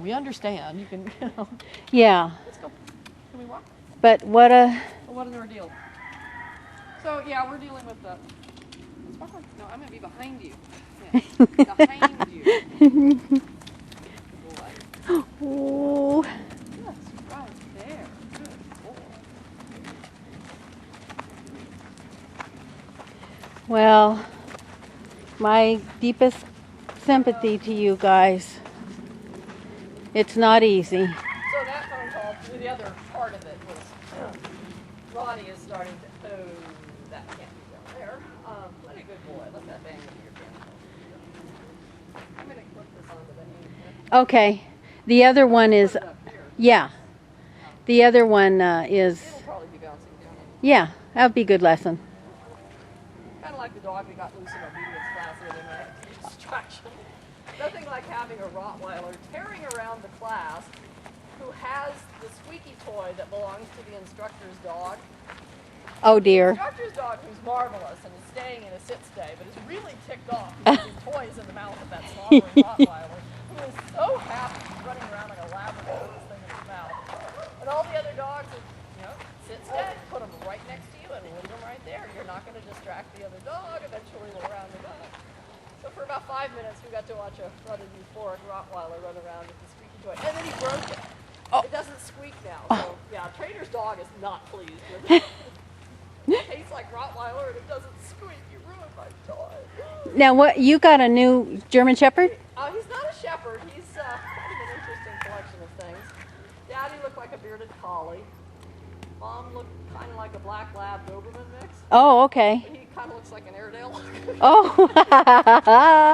We understand. You can, you know. Yeah. Let's go. Can we walk? But what a... What an ordeal. So, yeah, we're dealing with the... Let's walk on. No, I'm going to be behind you. Yeah. Behind you. Boy. Oh. Yes, right there. Good boy. Well, my deepest sympathy to you guys. It's not easy. So that phone call, the other part of it was Ronnie is starting to, oh, that can't be down there. What a good boy. Let that bang into your camera. I'm going to clip this onto the hand. Okay. The other one is, yeah. The other one is, It'll probably be bouncing down. yeah, that would be a good lesson. Kind of like the dog we got loose in obedience class the other night. Distraction. Nothing like having a Rottweiler tearing around the class who has the squeaky toy that belongs to the instructor's dog. Oh dear. The instructor's dog, who's marvelous and is staying in a sit-stay, but is really ticked off because his toy is in the mouth of that slobbering Rottweiler, who is so happy running around like a Labrador with this thing in his mouth. And all the other dogs are, you know, sit-stay, put them right next to you and leave them right there. You're not going to distract the other dog. Eventually they'll round them up. So for about 5 minutes, we got to watch a rather euphoric Rottweiler run around with the squeaky toy. And then he broke it. Oh. It doesn't squeak now. So, yeah, Trainer's dog is not pleased with it. It tastes like Rottweiler and it doesn't squeak. You ruined my toy. Now what, you got a new German Shepherd? He's not a shepherd. He's kind of an interesting collection of things. Daddy looked like a bearded collie. Mom looked kind of like a black lab Doberman mix. Oh, okay. But he kind of looks like an Airedale. Oh.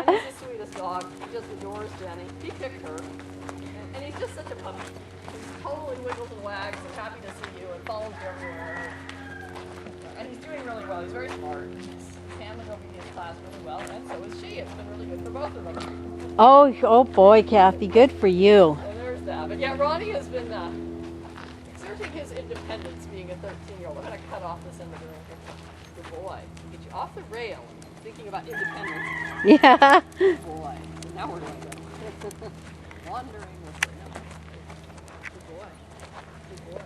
And he's the sweetest dog. He just adores Jenny. He picked her. And he's just such a puppy. He's totally wiggles and wags and happy to see you and follows you everywhere. And he's doing really well. He's very smart. He's handling obedience class really well, and so is she. It's been really good for both of them. Oh boy, Kathy, good for you. So there's that. But yeah, Ronnie has been exerting his independence being a 13-year-old. I'm going to cut off this end of the room. Good boy. Get you off the rail and thinking about independence. Yeah. Good boy. So now we're going to go. Wandering with the rail. Good boy. Good boy.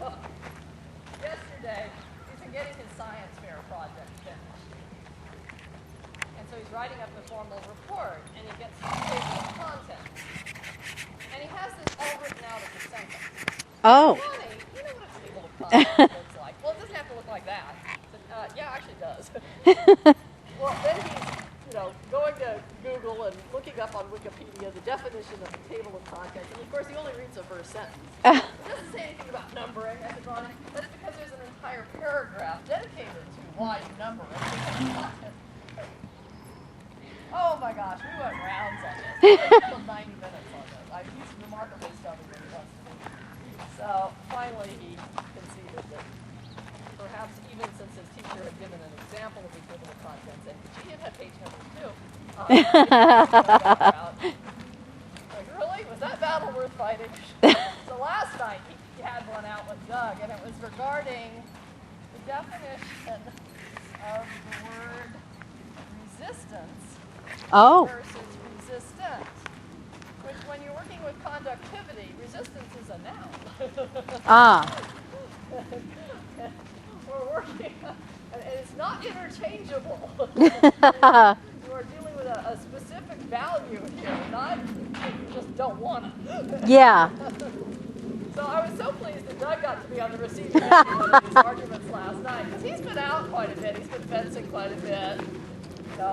Oh. Yesterday, he's been getting his science fair project finished. And so he's writing up a formal report, and he gets a table of contents. And he has this all written out as a sentence. Oh. Ronnie, you know what a table of contents looks like? Well, it doesn't have to look like that. But, yeah, actually it does. Well, then he's, you know, going to Google and looking up on Wikipedia the definition of a table of contents. And of course, he only reads the first sentence. It doesn't say anything about numbering. I said, Ronnie, that's because there's an entire paragraph dedicated to why you number a table of contents. Oh my gosh, we went rounds on this. We went 90 minutes on this. He's remarkably stubborn when he wants to be. So finally he conceded that perhaps even since his teacher had given an example of the table of contents, and she had page numbers too, like, really? Was that battle worth fighting? So last night he had one out with Doug, and it was regarding the definition of the word resistance versus resistant. Which, when you're working with conductivity, resistance is a noun. Ah. We're working, and it's not interchangeable. We're dealing with a specific value here, not you just don't want it. Yeah. So I was so pleased that Doug got to be on the receiving end of one of these arguments last night, because he's been out quite a bit. He's been fencing quite a bit.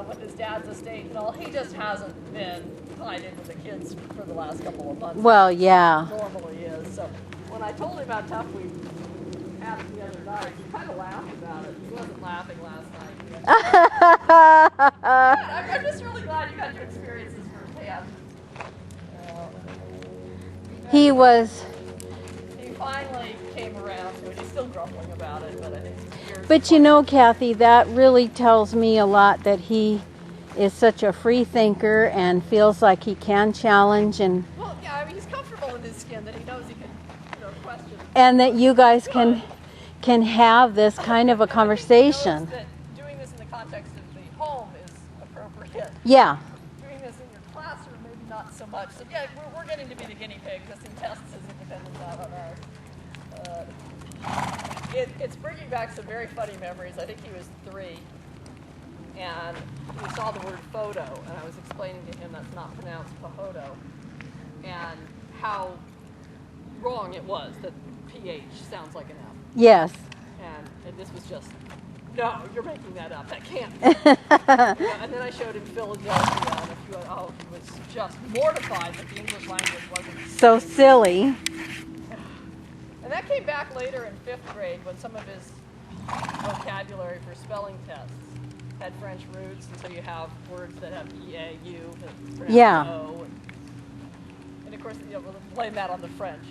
With his dad's estate and all, he just hasn't been tied into the kids for the last couple of months. Well, yeah. Normally is. So when I told him how tough we had it the other night, he kind of laughed about it. He wasn't laughing last night. I'm just really glad you got to experience this firsthand. He was. He finally came around to it. He's still grumbling about it, but I think some years. But you know, Kathy, that really tells me a lot that he is such a free thinker and feels like he can challenge and. Well, yeah, I mean, he's comfortable in his skin that he knows he can, question. And that you guys can have this kind of a conversation. That doing this in the context of the home is appropriate. Yeah. Doing this in your classroom, maybe not so much. So Yeah, we're getting to be the guinea pigs. This tests his independence out on us. It's bringing back some very funny memories. I think he was 3, and he saw the word photo, and I was explaining to him that's not pronounced pahodo, and how wrong it was that PH sounds like an F. Yes. And this was just, no, you're making that up. That can't be. And then I showed him Philadelphia, and he was just mortified that the English language wasn't So silly. And that came back later in 5th grade when some of his vocabulary for spelling tests had French roots, and so you have words that have E-A-U that pronounce Yeah. O. And of course, we'll blame that on the French.